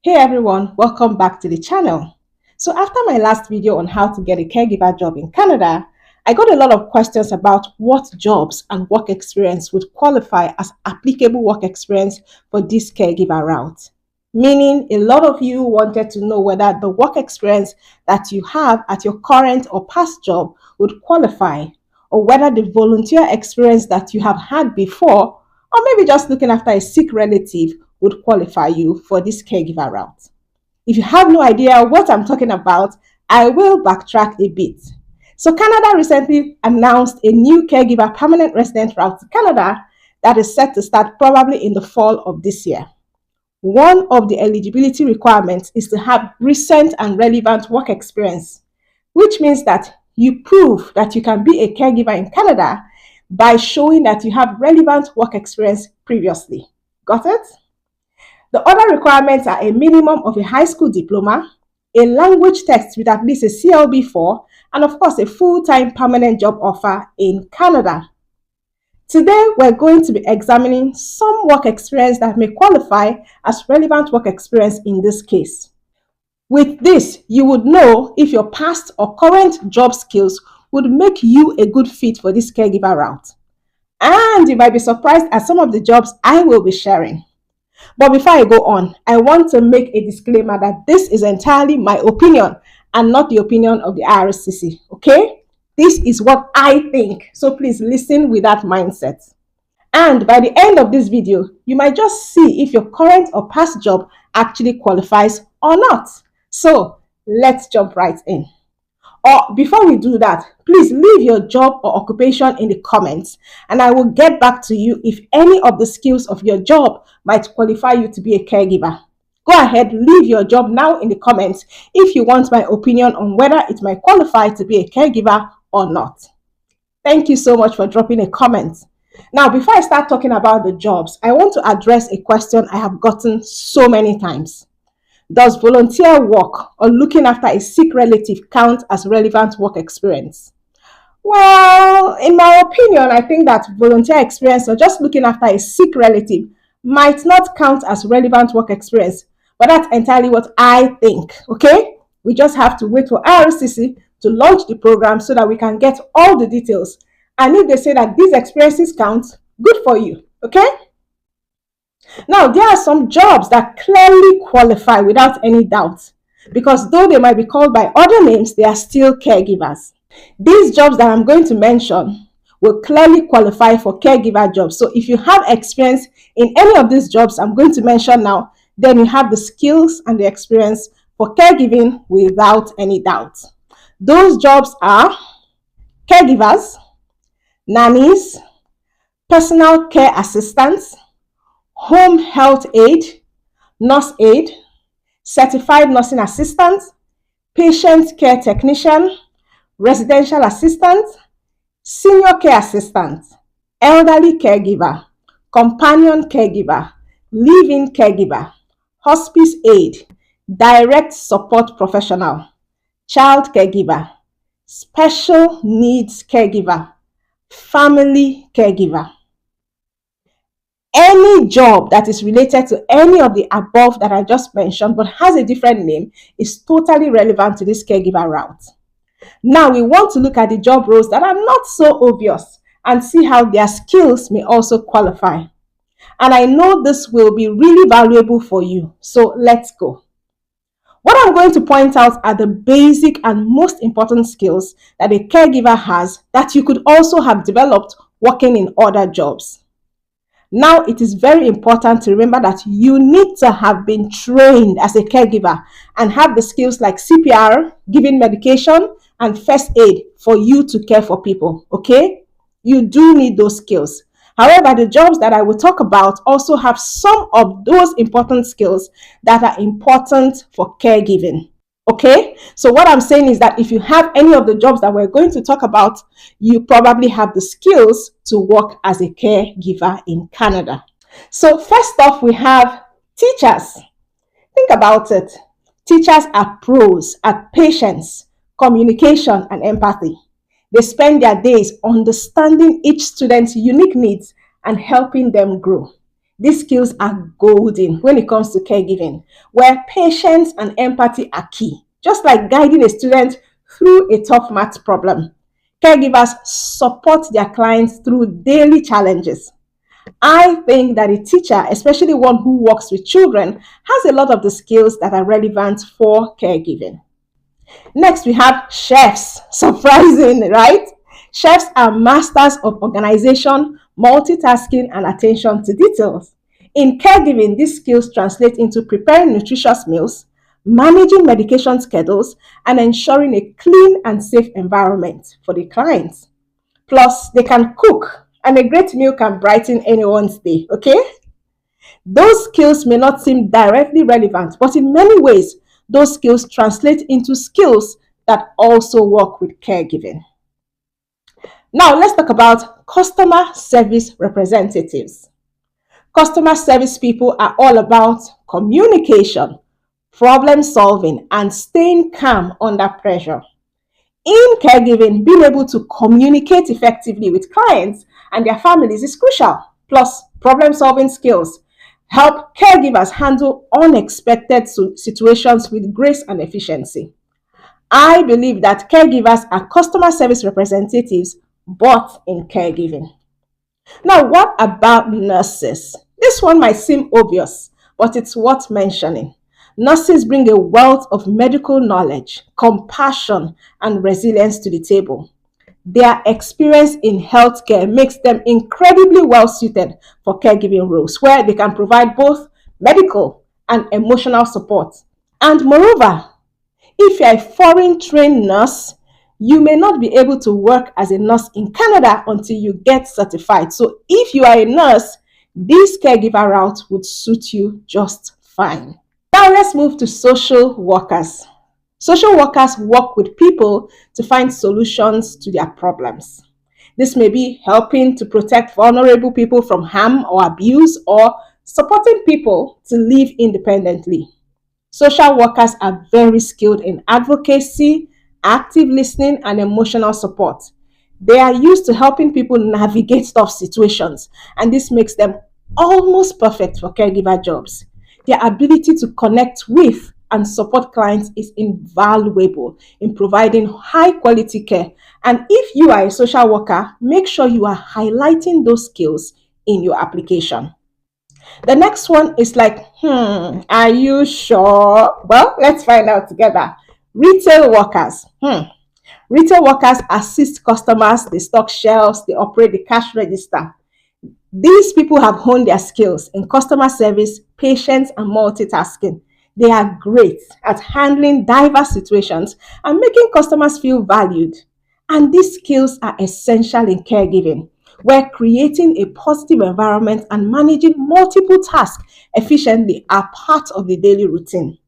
Hey everyone, welcome back to the channel. So after my last video on how to get a caregiver job in Canada, I got a lot of questions about what jobs and work experience would qualify as applicable work experience for this caregiver route. Meaning a lot of you wanted to know whether the work experience that you have at your current or past job would qualify, or whether the volunteer experience that you have had before, or maybe just looking after a sick relative, would qualify you for this caregiver route. If you have no idea what I'm talking about, I will backtrack a bit. So Canada recently announced a new caregiver permanent resident route to Canada that is set to start probably in the fall of this year. One of the eligibility requirements is to have recent and relevant work experience, which means that you prove that you can be a caregiver in Canada by showing that you have relevant work experience previously. Got it? The other requirements are a minimum of a high school diploma, a language test with at least a CLB4, and of course a full-time permanent job offer in Canada. Today, we're going to be examining some work experience that may qualify as relevant work experience in this case. With this, you would know if your past or current job skills would make you a good fit for this caregiver route. And you might be surprised at some of the jobs I will be sharing. But before I go on, I want to make a disclaimer that this is entirely my opinion and not the opinion of the IRCC, okay? This is what I think, so please listen with that mindset. And by the end of this video, you might just see if your current or past job actually qualifies or not. So let's jump right in. Or before we do that, please leave your job or occupation in the comments and I will get back to you if any of the skills of your job might qualify you to be a caregiver. Go ahead, leave your job now in the comments if you want my opinion on whether it might qualify to be a caregiver or not. Thank you so much for dropping a comment. Now, before I start talking about the jobs, I want to address a question I have gotten so many times. Does volunteer work or looking after a sick relative count as relevant work experience? Well, in my opinion, I think that volunteer experience or just looking after a sick relative might not count as relevant work experience, but that's entirely what I think, okay? We just have to wait for IRCC to launch the program so that we can get all the details. And if they say that these experiences count, good for you, okay? Now, there are some jobs that clearly qualify without any doubt, because though they might be called by other names, they are still caregivers. These jobs that I'm going to mention will clearly qualify for caregiver jobs. So if you have experience in any of these jobs I'm going to mention now, then you have the skills and the experience for caregiving without any doubt. Those jobs are caregivers, nannies, personal care assistants, home health aide, nurse aide, certified nursing assistant, patient care technician, residential assistant, senior care assistant, elderly caregiver, companion caregiver, live-in caregiver, hospice aide, direct support professional, child caregiver, special needs caregiver, family caregiver. Any job that is related to any of the above that I just mentioned but has a different name is totally relevant to this caregiver route. Now we want to look at the job roles that are not so obvious and see how their skills may also qualify. And I know this will be really valuable for you, so let's go. What I'm going to point out are the basic and most important skills that a caregiver has that you could also have developed working in other jobs. Now, it is very important to remember that you need to have been trained as a caregiver and have the skills like CPR, giving medication, and first aid for you to care for people, okay? You do need those skills. However, the jobs that I will talk about also have some of those important skills that are important for caregiving. Okay, so what I'm saying is that if you have any of the jobs that we're going to talk about, you probably have the skills to work as a caregiver in Canada. So first off, we have teachers. Think about it. Teachers are pros at patience, communication, and empathy. They spend their days understanding each student's unique needs and helping them grow. These skills are golden when it comes to caregiving, where patience and empathy are key. Just like guiding a student through a tough math problem, caregivers support their clients through daily challenges. I think that a teacher, especially one who works with children, has a lot of the skills that are relevant for caregiving. Next, we have chefs. Surprising, right? Chefs are masters of organization, multitasking, and attention to details. In caregiving, these skills translate into preparing nutritious meals, managing medication schedules, and ensuring a clean and safe environment for the clients. Plus, they can cook, and a great meal can brighten anyone's day, okay? Those skills may not seem directly relevant, but in many ways, those skills translate into skills that also work with caregiving. Now, let's talk about customer service representatives. Customer service people are all about communication, problem solving, and staying calm under pressure. In caregiving, being able to communicate effectively with clients and their families is crucial. Plus, problem solving skills help caregivers handle unexpected situations with grace and efficiency. I believe that caregivers are customer service representatives, but in caregiving. Now, what about nurses? This one might seem obvious, but it's worth mentioning. Nurses bring a wealth of medical knowledge, compassion, and resilience to the table. Their experience in healthcare makes them incredibly well suited for caregiving roles where they can provide both medical and emotional support. And moreover, if you're a foreign trained nurse, you may not be able to work as a nurse in Canada until you get certified. So if you are a nurse, this caregiver route would suit you just fine. Now let's move to social workers. Social workers work with people to find solutions to their problems. This may be helping to protect vulnerable people from harm or abuse, or supporting people to live independently. Social workers are very skilled in advocacy, active listening, and emotional support. They are used to helping people navigate tough situations, and this makes them almost perfect for caregiver jobs. Their ability to connect with and support clients is invaluable in providing high quality care. And if you are a social worker, make sure you are highlighting those skills in your application. The next one is like, are you sure? Well, let's find out together. Retail workers. Retail workers assist customers, they stock shelves, they operate the cash register. These people have honed their skills in customer service, patience, and multitasking. They are great at handling diverse situations and making customers feel valued. And these skills are essential in caregiving, where creating a positive environment and managing multiple tasks efficiently are part of the daily routine.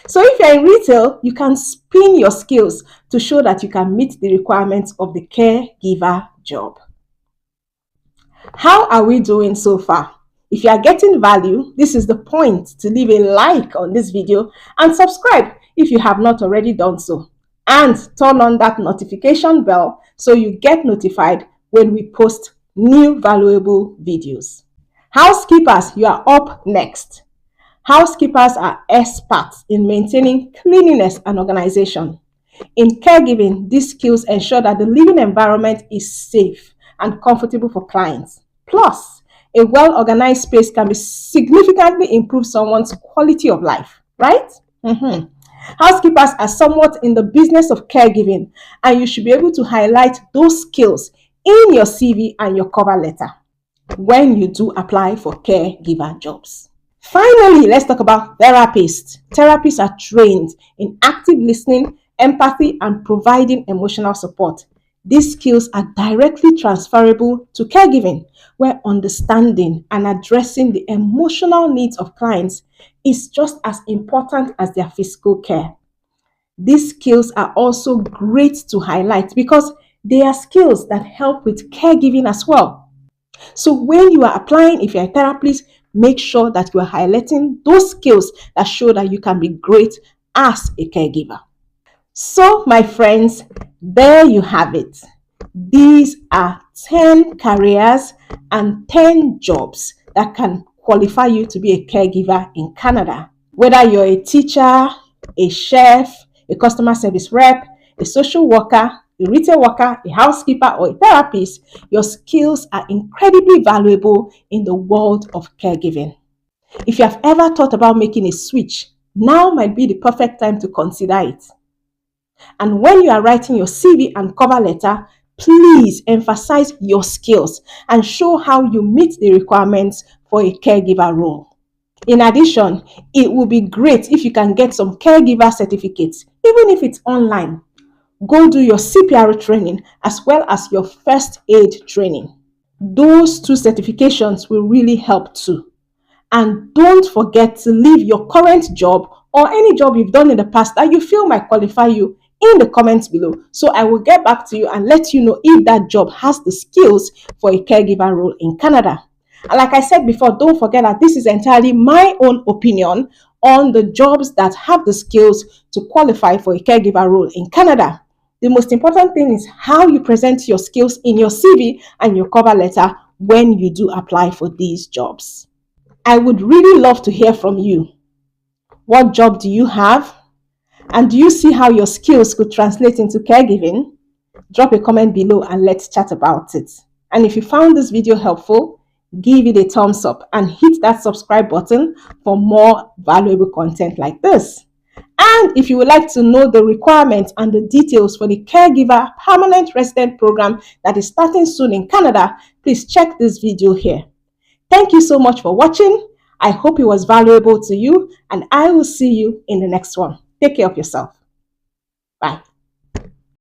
So if you're in retail, you can spin your skills to show that you can meet the requirements of the caregiver job. How are we doing so far? If you are getting value, this is the point to leave a like on this video and subscribe if you have not already done so. And turn on that notification bell so you get notified when we post new valuable videos. Housekeepers, you are up next. Housekeepers are experts in maintaining cleanliness and organization. In caregiving, these skills ensure that the living environment is safe and comfortable for clients. Plus, a well-organized space can significantly improve someone's quality of life, right? Housekeepers are somewhat in the business of caregiving, and you should be able to highlight those skills in your CV and your cover letter when you do apply for caregiver jobs. Finally, let's talk about therapists. Therapists are trained in active listening, empathy, and providing emotional support. These skills are directly transferable to caregiving, where understanding and addressing the emotional needs of clients is just as important as their physical care. These skills are also great to highlight because they are skills that help with caregiving as well. So when you are applying, if you're a therapist, make sure that you are highlighting those skills that show that you can be great as a caregiver. So, my friends, there you have it. These are 10 careers and 10 jobs that can qualify you to be a caregiver in Canada. Whether you're a teacher, a chef, a customer service rep, a social worker, a retail worker, a housekeeper, or a therapist, your skills are incredibly valuable in the world of caregiving. If you have ever thought about making a switch, now might be the perfect time to consider it. And when you are writing your CV and cover letter, please emphasize your skills and show how you meet the requirements for a caregiver role. In addition, it will be great if you can get some caregiver certificates, even if it's online. Go do your CPR training as well as your first aid training. Those two certifications will really help too. And don't forget to leave your current job or any job you've done in the past that you feel might qualify you in the comments below. So I will get back to you and let you know if that job has the skills for a caregiver role in Canada. And like I said before, don't forget that this is entirely my own opinion on the jobs that have the skills to qualify for a caregiver role in Canada. The most important thing is how you present your skills in your CV and your cover letter when you do apply for these jobs. I would really love to hear from you. What job do you have? And do you see how your skills could translate into caregiving? Drop a comment below and let's chat about it. And if you found this video helpful, give it a thumbs up and hit that subscribe button for more valuable content like this. And if you would like to know the requirements and the details for the Caregiver Permanent Resident Program that is starting soon in Canada, please check this video here. Thank you so much for watching. I hope it was valuable to you, and I will see you in the next one. Take care of yourself. Bye.